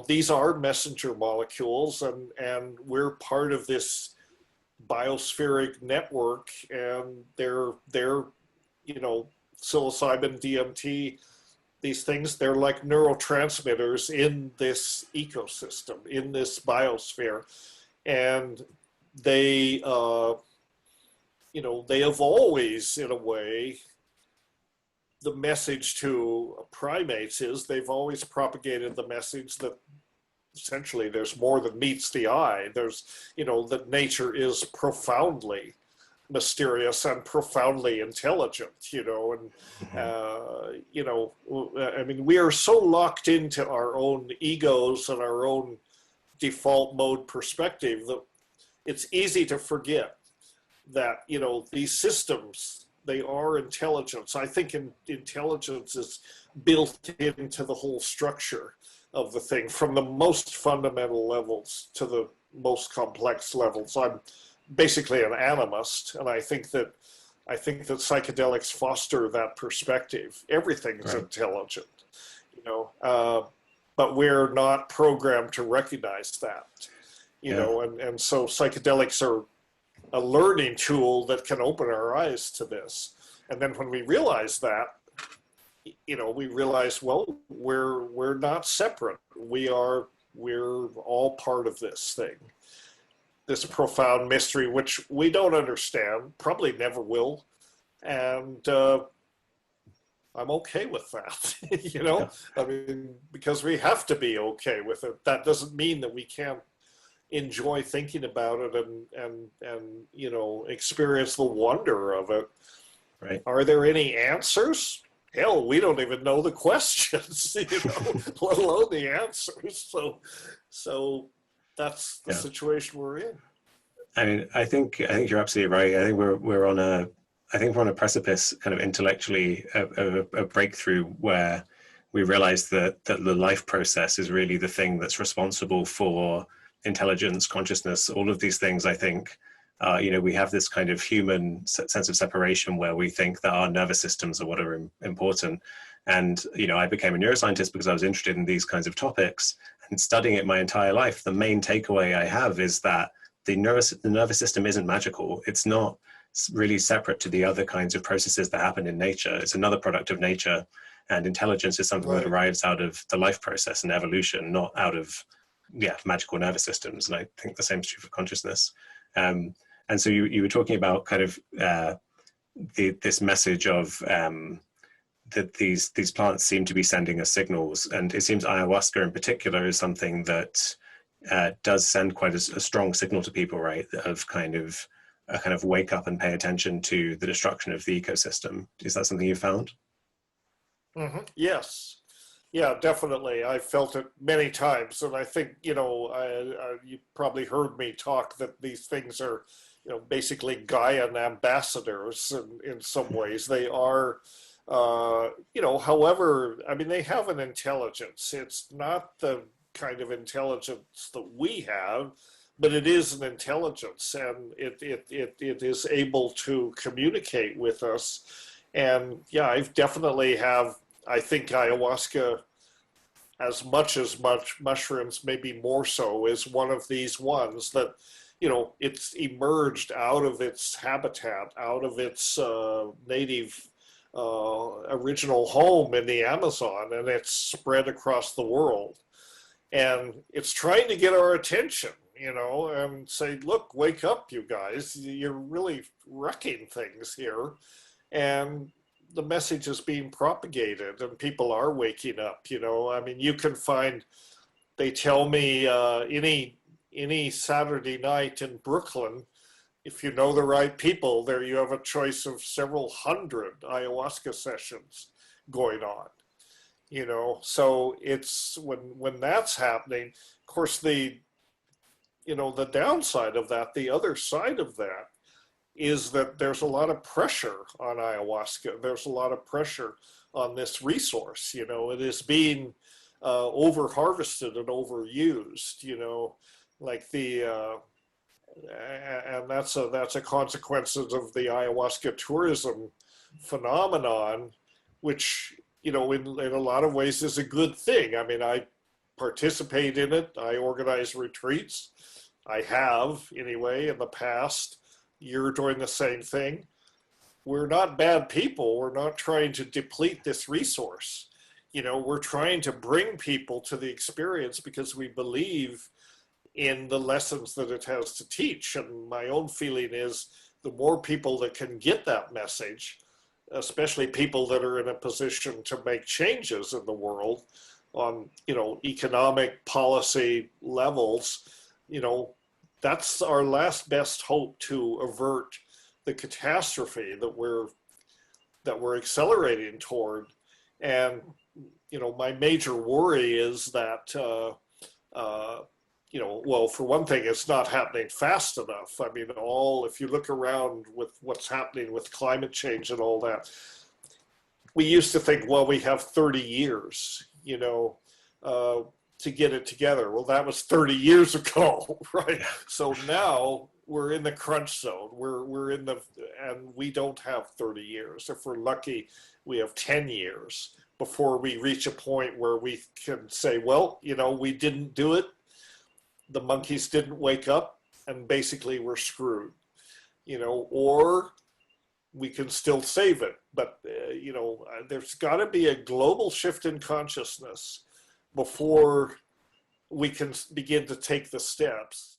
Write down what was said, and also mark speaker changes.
Speaker 1: these are messenger molecules, and we're part of this biospheric network, and they're psilocybin, DMT, these things, they're like neurotransmitters in this ecosystem, in this biosphere. And they, they have always, in a way, the message to primates is they've always propagated the message that essentially there's more than meets the eye. There's, that nature is profoundly mysterious and profoundly intelligent, and, I mean, we are so locked into our own egos and our own default mode perspective that it's easy to forget that, these systems, they are intelligence. I think intelligence is built into the whole structure of the thing, from the most fundamental levels to the most complex levels. I'm basically an animist, and I think that psychedelics foster that perspective. Everything's right. Intelligent, but we're not programmed to recognize that, and so psychedelics are a learning tool that can open our eyes to this. And then when we realize that, we realize, well, we're not separate. We're all part of this thing, this profound mystery, which we don't understand, probably never will. And I'm okay with that, Yeah. I mean, because we have to be okay with it. That doesn't mean that we can't enjoy thinking about it and experience the wonder of it.
Speaker 2: Right.
Speaker 1: Are there any answers? Hell, we don't even know the questions, let alone the answers. So that's the situation we're in.
Speaker 2: I mean, I think you're absolutely right. I think we're on a precipice, kind of intellectually, of a breakthrough where we realize that the life process is really the thing that's responsible for intelligence, consciousness, all of these things. I think, we have this kind of human sense of separation where we think that our nervous systems are what are important. And, I became a neuroscientist because I was interested in these kinds of topics, and studying it my entire life. The main takeaway I have is that the nervous system isn't magical. It's not really separate to the other kinds of processes that happen in nature. It's another product of nature, and intelligence is something that arrives out of the life process and evolution, not out of magical nervous systems. And I think the same is true for consciousness. And so you were talking about kind of this message of that these plants seem to be sending us signals, and it seems ayahuasca in particular is something that does send quite a strong signal to people, right? Of kind of wake up and pay attention to the destruction of the ecosystem. Is that something you found?
Speaker 1: Mm-hmm. Yes. Yeah, definitely. I felt it many times, and I think you probably heard me talk that these things are, basically Gaian ambassadors in some ways. They are, however, I mean, they have an intelligence. It's not the kind of intelligence that we have, but it is an intelligence, and it is able to communicate with us. And yeah, I've definitely have. I think ayahuasca, as much mushrooms, maybe more so, is one of these ones that, it's emerged out of its habitat, out of its native original home in the Amazon, and it's spread across the world. And it's trying to get our attention, and say, look, wake up, you guys. You're really wrecking things here. And the message is being propagated, and people are waking up. I mean, you can find, they tell me, any Saturday night in Brooklyn, if you know the right people there, you have a choice of several hundred ayahuasca sessions going on. So it's when that's happening, of course, the downside of that, the other side of that, is that there's a lot of pressure on ayahuasca. There's a lot of pressure on this resource. It is being over-harvested and overused, like and that's a consequence of the ayahuasca tourism phenomenon, which, in a lot of ways is a good thing. I mean, I participate in it. I organize retreats. I have, anyway, in the past. You're doing the same thing. We're not bad people. We're not trying to deplete this resource. We're trying to bring people to the experience because we believe in the lessons that it has to teach. And my own feeling is the more people that can get that message, especially people that are in a position to make changes in the world on, economic policy levels, that's our last best hope to avert the catastrophe that we're accelerating toward. And, my major worry is that, well, for one thing, it's not happening fast enough. I mean, if you look around with what's happening with climate change and all that, we used to think, well, we have 30 years, to get it together. Well, that was 30 years ago, right? So now we're in the crunch zone. And we don't have 30 years. If we're lucky, we have 10 years before we reach a point where we can say, well, we didn't do it. The monkeys didn't wake up, and basically we're screwed, or we can still save it. But, there's got to be a global shift in consciousness before we can begin to take the steps.